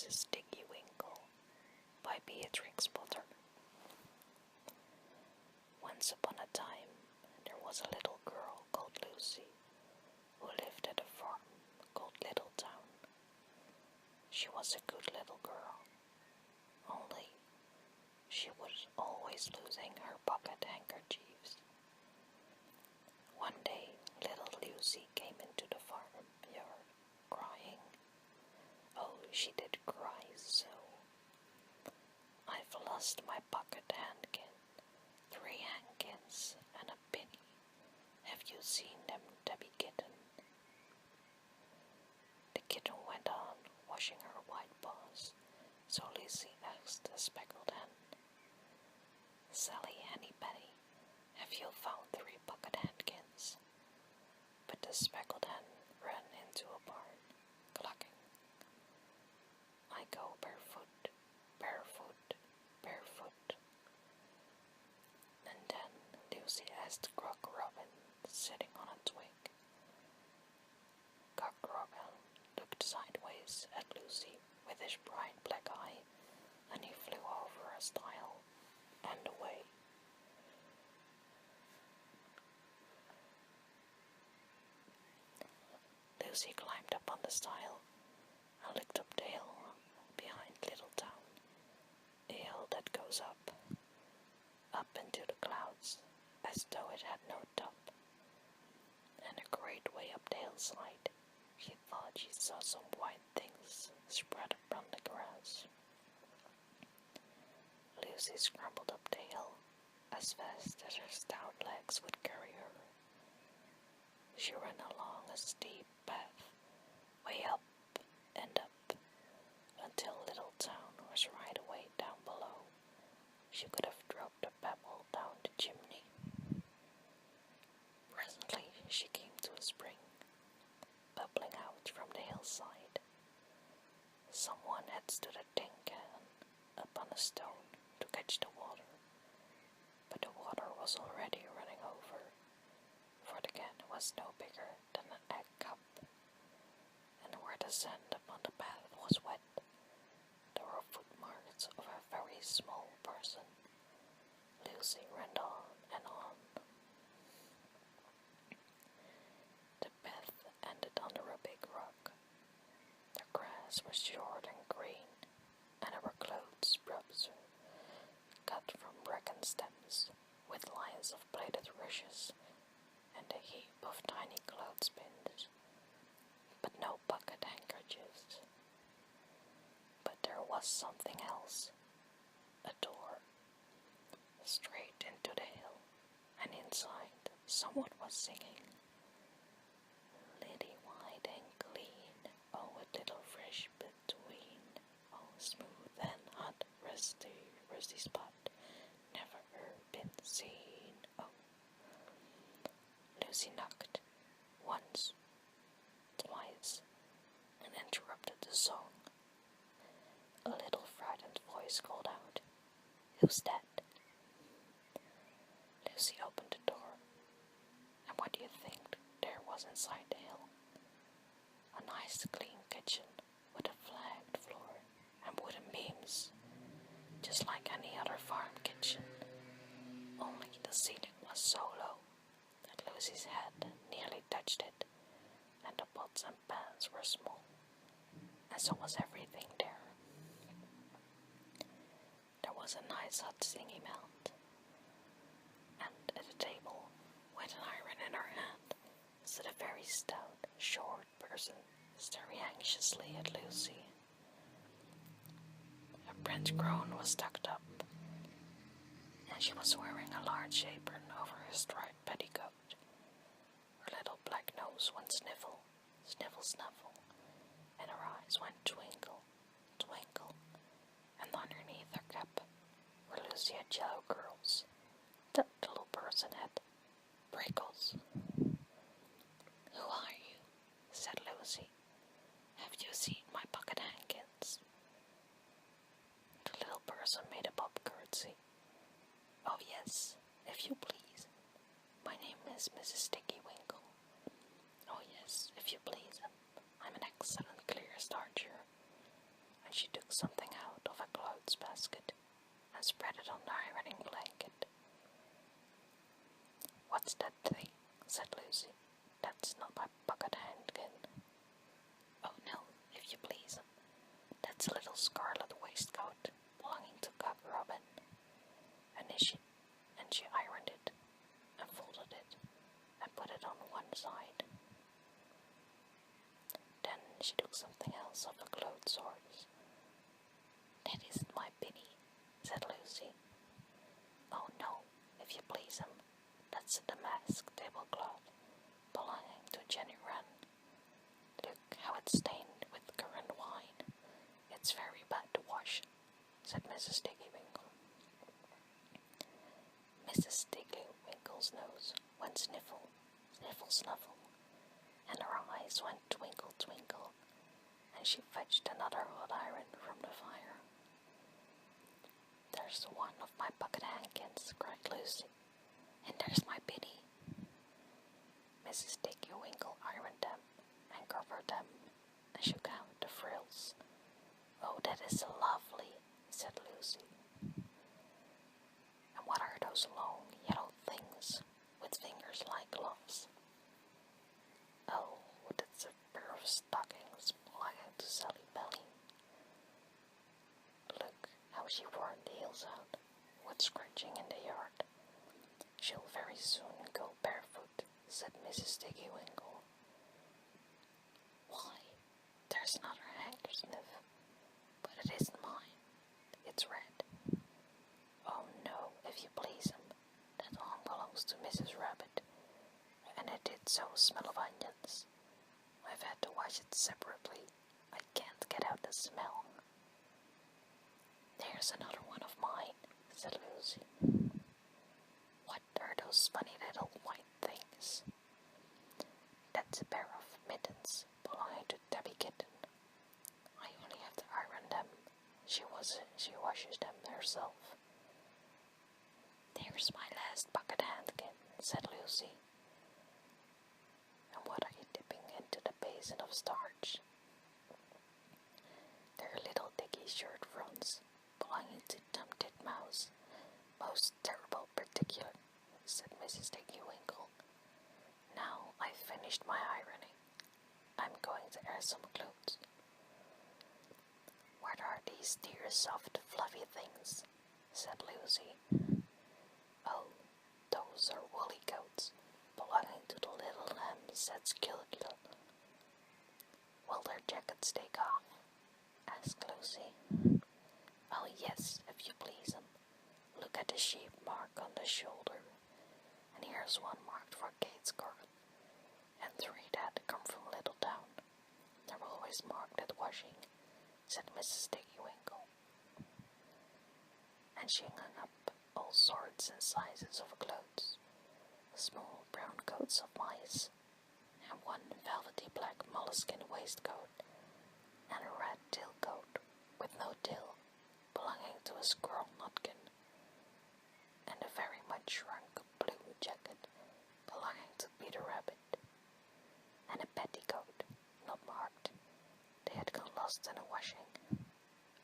Mrs. Sticky Winkle by Beatrix Potter. Once upon a time, there was a little girl called Lucy who lived at a farm called Littletown. She was a good little girl, only she was always losing her pocket handkerchiefs. One day, little Lucy came into the farm yard, crying. Oh, she did cry so. I've lost my pocket handkin, 3 handkins and a penny. Have you seen them, Debbie Kitten? The kitten went on, washing her white paws, so Lucy asked the speckled hen, Sally Hennypenny, have you found 3 pocket handkins? But the speckled hen ran into a barn, clucking. I go barefoot, barefoot, barefoot. And then Lucy asked Cock Robin, sitting on a twig. Cock Robin looked sideways at Lucy with his bright black eye, and he flew over a stile and away. Lucy climbed up on the stile and looked up the hill behind Littletown, a hill that goes up into the clouds, as though it had no top. And a great way up the hillside, she thought she saw some white things spread upon the grass. Lucy scrambled up the hill as fast as her stout legs would carry her. She ran along a steep path, way up and up, until Littletown was right away down below. She could have dropped a pebble down the chimney. Presently she came to a spring, bubbling out from the hillside. Someone had stood a tin can upon a stone to catch the water, but the water was already running over, for the can was no bigger than an egg cup, and where the sand upon the path was wet, there were footmarks of a very small person. Lucy ran on and on. The path ended under a big rock. The grass was short and green, and there were clothes shrubs cut from bracken stems, with lines of plaited rushes, and a heap of tiny clothespins, but no pocket handkerchiefs. But there was something else, a door, straight into the hill, and inside someone was singing. Lily white and clean, oh a little fresh between, oh smooth and hot, rusty spot, never been seen, oh. Lucy knocked, once, twice, and interrupted the song. A little frightened voice called out, Who's that? Lucy opened the door, and what do you think there was inside the hill? A nice clean kitchen with a flagged floor and wooden beams, just like any other farm kitchen, only the ceiling was so low that Lucy's head nearly touched it, and the pots and pans were small, and so was everything there. There was a nice hot singing mount, and at the table, with an iron in her hand, stood a very stout, short person staring anxiously at Lucy. Her French crown was tucked up, and she was wearing a large apron over her striped petticoat. Her little black nose went sniffle, sniffle, snuffle, and her eyes went twinkle, twinkle, and underneath her cap were Lucy had yellow curls. The little person had prickles. Who are you? Said Lucy. Have you seen my pocket handkins? The little person made a bob curtsy. Oh yes, if you please. My name is Mrs. Sticky Winkle. Oh yes, if you please. I'm an excellent clear starcher. she took something out of a clothes basket and spread it on the ironing blanket. "What's that thing?" said Lucy. "That's not my pocket handkin." "Oh no, if you please. That's a little scarlet waistcoat belonging to Cock Robin." And she ironed it and folded it and put it on one side. Then she took something else of a clothes horse. "That isn't my pinny," said Lucy. "Oh no, if you please, that's a damask tablecloth belonging to Jenny Wren. Look how it's stained with currant wine. It's very bad to wash," said Mrs. Tiggywinkle. Mrs. Tiggywinkle's nose went sniffle, sniffle, snuffle, and her eyes went twinkle, twinkle, and she fetched another hot iron from the fire. "There's one of my pocket handkins," cried Lucy, "and there's my pinny." Mrs. Tiggywinkle ironed them and covered them and shook out the frills. "Oh, that is lovely," said Lucy. "And what are those long yellow things with fingers like gloves?" "Oh, that's a pair of stockings belonging to Sally Belly. Look how she wore the heels out, with scratching in the yard. She'll very soon go barefoot," said Mrs. Tiggywinkle. "Why, there's another handkerchief, but it isn't mine. It's red." "Oh no, if you please, that one belongs to Mrs. Rabbit, and it did so smell of onions. I've had to wash it separately. I can't get out the smell." "There's another one of mine," said Lucy. "What are those funny little white things?" "That's a pair of mittens belonging to Tabby Kitten. I only have to iron them. She washes them herself." "There's my last pocket handkin," said Lucy. "And what are you dipping into the basin of starch?" "They're little dicky shirt fronts belonging to Tom Titmouse. Most terrible particular," said Mrs. Tiggywinkle. "Now I've finished my ironing, I'm going to air some clothes." "What are these dear soft fluffy things?" said Lucy. "Oh, those are woolly coats belonging to the little lamb," said Skillet. "Will their jackets take off?" asked Lucy. "Oh yes, if you please. Look at the sheep mark on the shoulder, and here's one marked for Kate's scarf, and 3 that come from Little Town. They're always marked at washing," said Mrs. Tiggywinkle. And she hung up all sorts and sizes of clothes, small brown coats of mice, and one velvety black moleskin waistcoat, and a red tailcoat with no tail belonging to a squirrel nutkin, and a very much shrunk blue jacket belonging to Peter Rabbit, and a petticoat not marked. They had gone lost in a washing,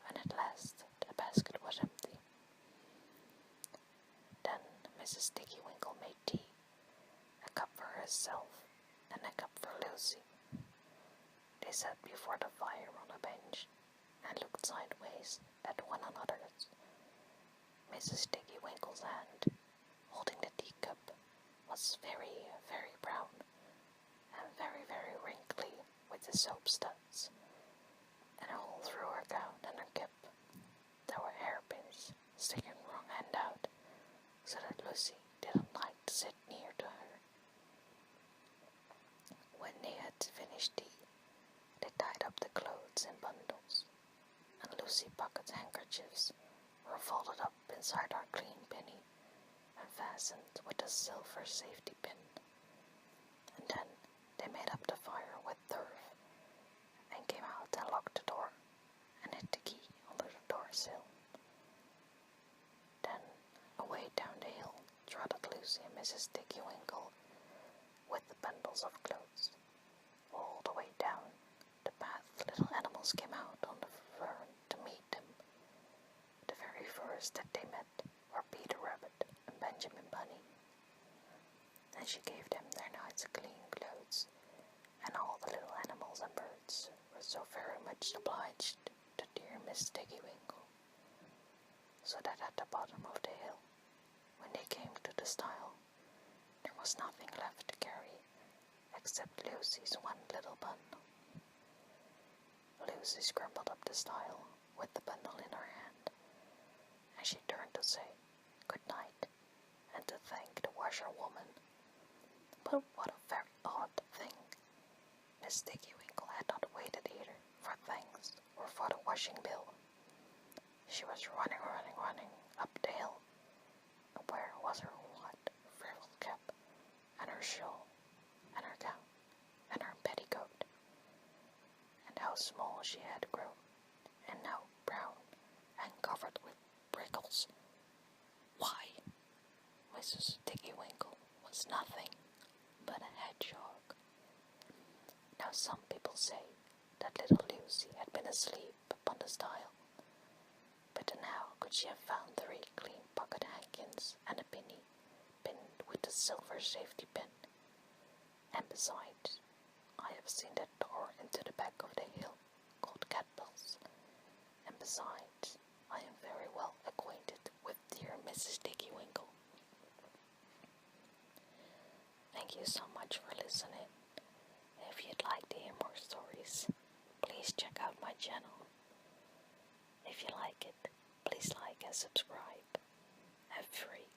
and at last the basket was empty. Then Mrs. Tiggywinkle made tea, a cup for herself and a cup for Lucy. They sat before the fire on a bench and looked sideways at one another. Mrs. Tiggywinkle's hand, holding the teacup, was very, very brown and very, very wrinkly with the soap studs, and all through her gown and her cap there were hairpins sticking wrong end out, so that Lucy didn't like to sit near to her. When they had finished tea, they tied up the clothes in bundles, and Lucy Pocket's handkerchiefs were folded up inside our clean penny and fastened with a silver safety pin. And then they made up the fire with turf, and came out and locked the door, and hid the key under the door sill. Then away down the hill trotted Lucy and Mrs. Tiggywinkle with the bundles of clothes. All the way down the path little animals came out on the fern first that they met were Peter Rabbit and Benjamin Bunny, and she gave them their nice clean clothes, and all the little animals and birds were so very much obliged to dear Miss Tiggy Winkle, so that at the bottom of the hill, when they came to the stile, there was nothing left to carry except Lucy's one little bundle. Lucy scrambled up the stile with the bundle in her hand, and she turned to say good night and to thank the washerwoman. But what a very odd thing! Miss Tiggy Winkle had not waited either for thanks or for the washing bill. She was running up the hill, and where was her white frizzled cap, and her shawl, and her gown, and her petticoat? And how small she had grown, and now brown, and covered with prickles. Why, Mrs. Tiggy Winkle was nothing but a hedgehog. Now some people say that little Lucy had been asleep upon the stile, but how could she have found 3 clean pocket handkins and a penny pinned with a silver safety pin? And besides, I have seen that door into the back of the hill called Catbell's, and besides, I am very well acquainted with dear Mrs. Tiggy Winkle. Thank you so much for listening. If you'd like to hear more stories, please check out my channel. If you like it, please like and subscribe. Have free